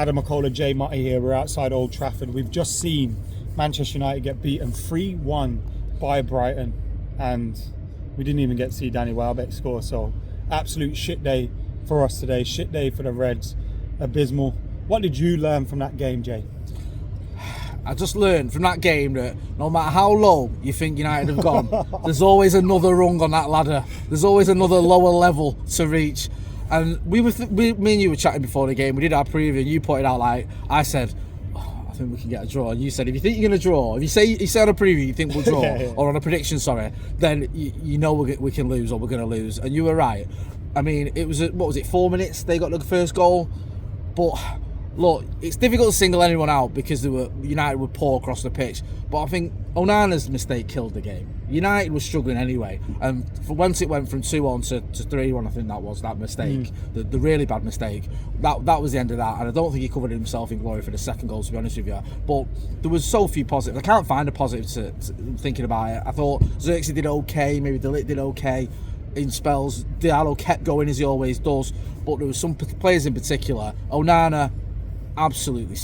Adam Mckola, J Motty here. We're outside Old Trafford. We've just seen Manchester United get beaten 3-1 by Brighton, and we didn't even get to see Danny Welbeck score. So absolute shit day for us today. Shit day for the Reds. Abysmal. What did you learn from that game, Jay? I just learned from that game that no matter how low you think United have gone, there's always another rung on that ladder. There's always another lower level to reach. And me and you were chatting before the game. We did our preview, and you pointed out, like, I said, I think we can get a draw. And you said, if you think you're going to draw, if you say on a preview you think we'll draw, or on a prediction, then you know we can lose, or we're going to lose. And you were right. I mean, it was, 4 minutes they got the first goal. But look, it's difficult to single anyone out because United were poor across the pitch. But I think Onana's mistake killed the game. United was struggling anyway, and once it went from 2-1 to 3-1, I think that mistake, the really bad mistake, that was the end of that. And I don't think he covered himself in glory for the second goal, to be honest with you. But there was so few positives. I can't find a positive to thinking about it. I thought Xerxes did okay, maybe De Ligt did okay in spells. Diallo kept going as he always does, but there were some players in particular. Onana, absolutely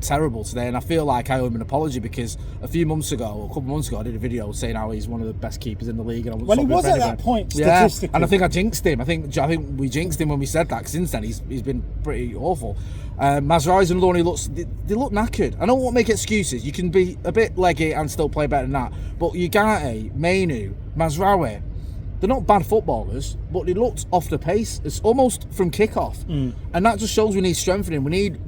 terrible today, and I feel like I owe him an apology because a couple months ago, I did a video saying how he's one of the best keepers in the league. And he was at that point, statistically. Yeah, and I think I jinxed him. I think we jinxed him when we said that, because since then he's been pretty awful. Mazraoui's and Loney they look knackered. I don't want to make excuses. You can be a bit leggy and still play better than that. But Ugarte, Mainu, Mazraoui, they're not bad footballers, but they looked off the pace. It's almost from kick-off. And that just shows we need strengthening. We need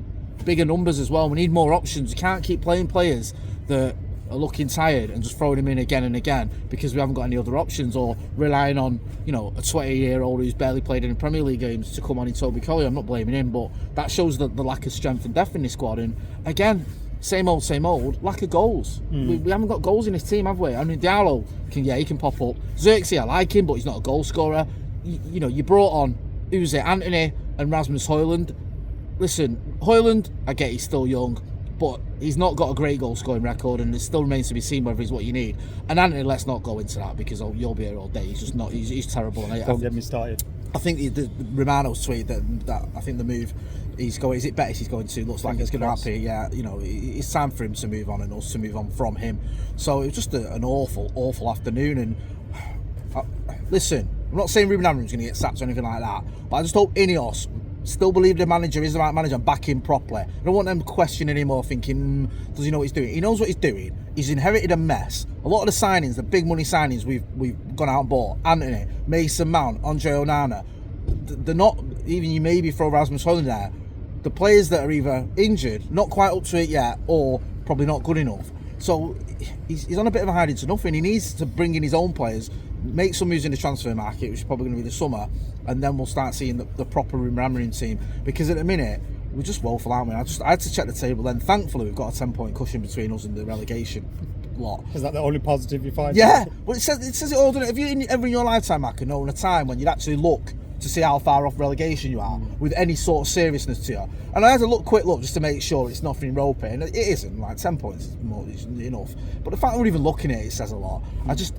bigger numbers as well. We need more options. You can't keep playing players that are looking tired and just throwing them in again and again because we haven't got any other options, or relying on, a 20-year-old who's barely played in Premier League games to come on in Toby Collier. I'm not blaming him, but that shows the lack of strength and depth in this squad. And again, same old, lack of goals. We haven't got goals in this team, have we? I mean, Diallo he can pop up. Xerxes, I like him, but he's not a goal scorer. You brought on, Anthony and Rasmus Højlund. Listen, Højlund, I get he's still young, but he's not got a great goal scoring record, and it still remains to be seen whether he's what you need. And Anthony, let's not go into that because you'll be here all day. He's just not. He's terrible. Don't get me started. I think the Romano's tweet that I think the move he's going. Is it Betis he's going to? Looks like it's going to happen. Yeah, it's time for him to move on and us to move on from him. So it was just an awful afternoon. And listen, I'm not saying Ruben Amorim's going to get sacked or anything like that, but I just hope Ineos still believe the manager is the right manager and back him properly. I don't want them questioning him or thinking, does he know what he's doing? He knows what he's doing. He's inherited a mess. A lot of the signings, the big money signings we've gone out and bought, Anthony, Mason Mount, Andre Onana, they're not, even you maybe throw Rasmus Højlund there, the players that are either injured, not quite up to it yet, or probably not good enough. So he's on a bit of a hiding to nothing. He needs to bring in his own players, make some moves in the transfer market, which is probably going to be the summer, and then we'll start seeing the proper Amorim team. Because at the minute, we're just woeful, aren't we? I had to check the table then. Thankfully, we've got a 10-point cushion between us and the relegation lot. Is that the only positive you find? Yeah, well, it says it all, doesn't it? Have you ever in your lifetime, Mac, known a time when you'd actually look to see how far off relegation you are with any sort of seriousness to you? And I had a quick look just to make sure it's nothing ropey, and it isn't. Like 10 points is more than enough. But the fact that we're even looking at it says a lot. I'm just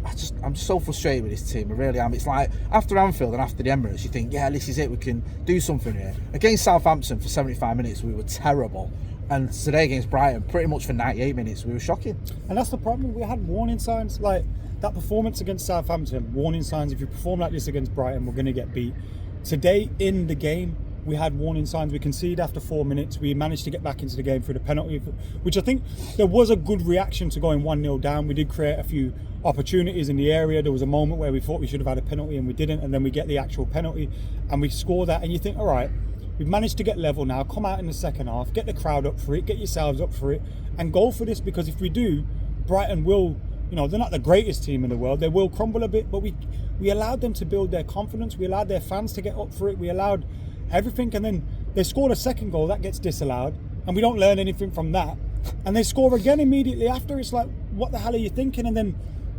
so frustrated with this team. I really am. It's like after Anfield and after the Emirates, you think, yeah, this is it. We can do something here. Against Southampton for 75 minutes, we were terrible. And today against Brighton, pretty much for 98 minutes, we were shocking. And that's the problem. We had warning signs. Like that performance against Southampton, warning signs. If you perform like this against Brighton, we're going to get beat. Today in the game, we had warning signs. We conceded after 4 minutes. We managed to get back into the game through the penalty, which I think there was a good reaction to going 1-0 down. We did create a few opportunities in the area. There was a moment where we thought we should have had a penalty and we didn't, and then we get the actual penalty and we score that, and you think, all right, we've managed to get level now. Come out in the second half, get the crowd up for it, get yourselves up for it, and go for this, because if we do, Brighton will, they're not the greatest team in the world. They will crumble a bit, but we allowed them to build their confidence. We allowed their fans to get up for it. We allowed everything, and then they scored a second goal that gets disallowed, and we don't learn anything from that. And they score again immediately after. It's like, what the hell are you thinking? And then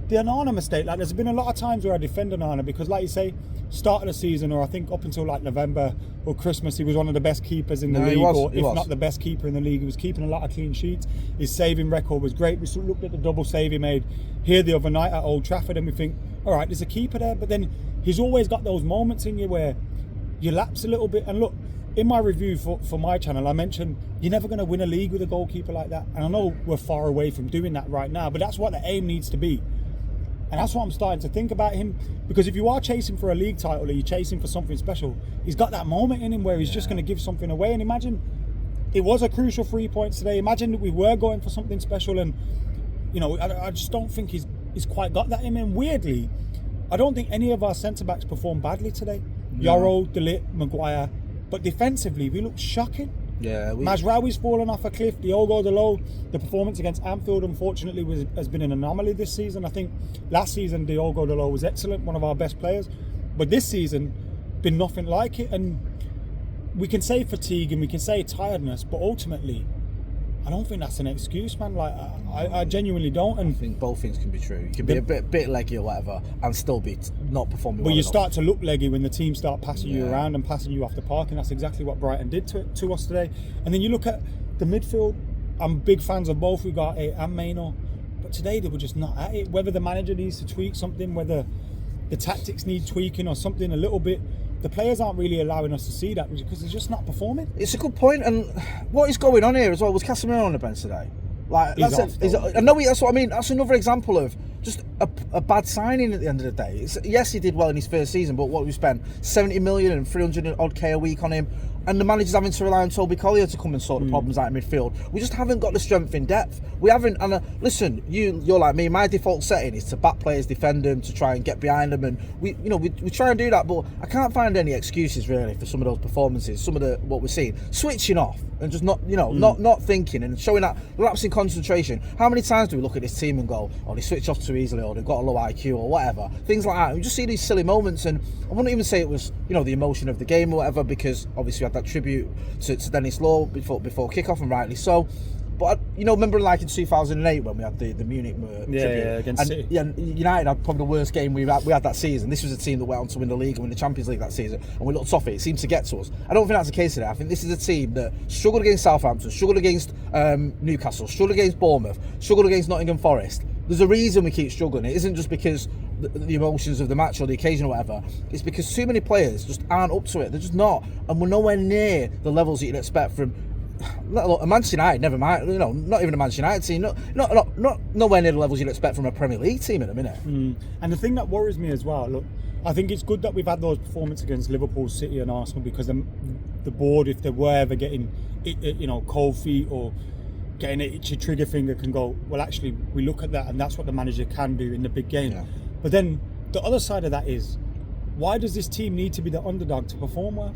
the Onana mistake. Like, there's been a lot of times where I defend Onana because, like you say, start of the season, or I think up until like November or Christmas, he was one of the best keepers in the league, or if not the best keeper in the league. He was keeping a lot of clean sheets. His saving record was great. We looked at the double save he made here the other night at Old Trafford, and we think, all right, there's a keeper there. But then he's always got those moments in you where you lapse a little bit. And look, in my review for my channel, I mentioned you're never going to win a league with a goalkeeper like that. And I know we're far away from doing that right now, but that's what the aim needs to be. And that's what I'm starting to think about him. Because if you are chasing for a league title or you're chasing for something special, he's got that moment in him where he's just going to give something away. And imagine it was a crucial 3 points today. Imagine that we were going for something special, and you know, I just don't think he's quite got that in him. Weirdly, I don't think any of our centre-backs performed badly today. No. Yarrow, De Ligt, Maguire. But defensively, we look shocking. Yeah, Mazraoui's fallen off a cliff. Diogo Dalot, the performance against Anfield, unfortunately, has been an anomaly this season. I think last season, Diogo Dalot was excellent, one of our best players. But this season, been nothing like it. And we can say fatigue and we can say tiredness, but ultimately, I don't think that's an excuse, man. Like, I genuinely don't. And I think both things can be true. You can be a bit leggy or whatever and still be not performing well. But you enough. start to look leggy when the team start passing you around and passing you off the park, and that's exactly what Brighton did to us today. And then you look at the midfield. I'm big fans of both Ugarte and Maino, but today they were just not at it. Whether the manager needs to tweak something, whether the tactics need tweaking or something a little bit, the players aren't really allowing us to see that because they're just not performing. It's a good point, and what is going on here as well? Was Casemiro on the bench today? Like, I know that's what I mean. That's another example of just a bad signing at the end of the day. Yes, he did well in his first season, but what we spent 70 million and 300 odd K a week on him, and the manager's having to rely on Toby Collier to come and sort the problems out in midfield. We just haven't got the strength in depth. We haven't. And listen, you're like me. My default setting is to back players, defend them, to try and get behind them, and we try and do that. But I can't find any excuses really for some of those performances. Some of what we're seeing, switching off and just not thinking and showing that lapse in concentration. How many times do we look at this team and go, oh, they switch off too easily, or they've got a low IQ, or whatever, things like that. We just see these silly moments, and I wouldn't even say it was the emotion of the game or whatever, because obviously we had that tribute to Dennis Law before kick-off, and rightly so. But remember like in 2008 when we had the Munich tribute, against City. Yeah, United had probably the worst game we had that season. This was a team that went on to win the league and win the Champions League that season, and we looked off it. It seemed to get to us. I don't think that's the case today. I think this is a team that struggled against Southampton, struggled against Newcastle, struggled against Bournemouth, struggled against Nottingham Forest. There's a reason we keep struggling. It isn't just because the emotions of the match or the occasion or whatever. It's because too many players just aren't up to it. They're just not, and we're nowhere near the levels that you'd expect from a Manchester United, never mind, not even a Manchester United team, not nowhere near the levels you'd expect from a Premier League team at a minute. And the thing that worries me as well, look, I think it's good that we've had those performances against Liverpool, City and Arsenal, because the board, if they were ever getting cold feet or getting an itchy trigger finger, can go, well, actually, we look at that and that's what the manager can do in the big game. Yeah. But then the other side of that is, why does this team need to be the underdog to perform well?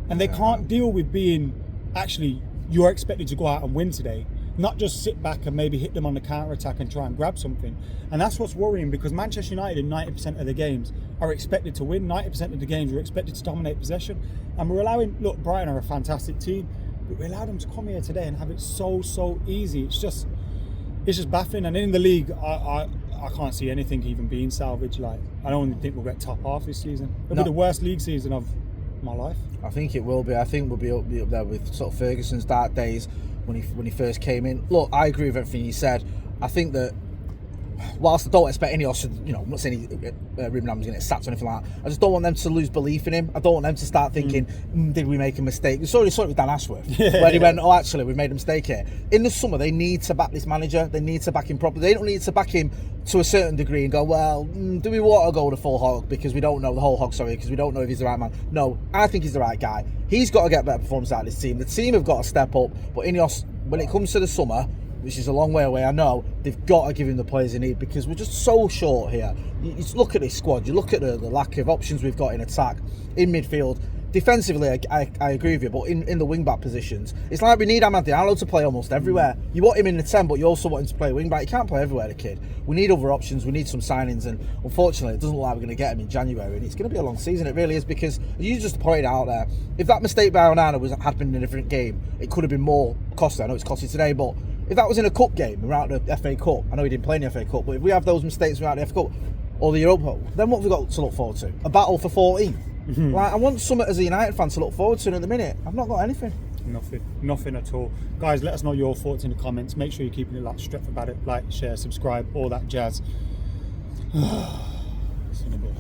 And they can't deal with being, actually, you're expected to go out and win today, not just sit back and maybe hit them on the counter-attack and try and grab something. And that's what's worrying, because Manchester United in 90% of the games are expected to win. 90% of the games we're expected to dominate possession. And we're allowing, look, Brighton are a fantastic team, but we allowed them to come here today and have it so easy. It's just baffling. And in the league, I can't see anything even being salvaged. Like, I don't even think we'll get top half this season. It'll be the worst league season of my life. I think it will be. I think we'll be up there with sort of Ferguson's dark days when he first came in. Look, I agree with everything you said. I think that whilst I don't expect any I'm not saying Ruben Am's going to get sacked or anything like that, I just don't want them to lose belief in him. I don't want them to start thinking, did we make a mistake? We saw it with Dan Ashworth, where he went, oh, actually, we've made a mistake here. In the summer, they need to back this manager. They need to back him properly. They don't need to back him to a certain degree and go, well, do we want to go the full hog because we don't know because we don't know if he's the right man. No, I think he's the right guy. He's got to get better performance out of this team. The team have got to step up, but Ineos, when it comes to the summer, which is a long way away, I know, they've got to give him the players he needs, because we're just so short here. You look at this squad, you look at the lack of options we've got in attack, in midfield. Defensively, I agree with you, but in the wing-back positions, it's like we need Amad Diallo to play almost everywhere. You want him in the 10, but you also want him to play wing-back. He can't play everywhere, the kid. We need other options, we need some signings, and unfortunately, it doesn't look like we're going to get him in January, and it's going to be a long season, it really is, because you just pointed out there, if that mistake by Onana had been in a different game, it could have been more costly. I know it's costly today, but if that was in a cup game, we're out of the FA Cup, I know he didn't play in the FA Cup, but if we have those mistakes we're out of the FA Cup, or the Europa, then what have we got to look forward to? A battle for 14. Like, I want something as a United fan to look forward to, and at the minute, I've not got anything. Nothing at all. Guys, let us know your thoughts in the comments. Make sure you're keeping it like Stretford about it. Like, share, subscribe, all that jazz. See you in a bit.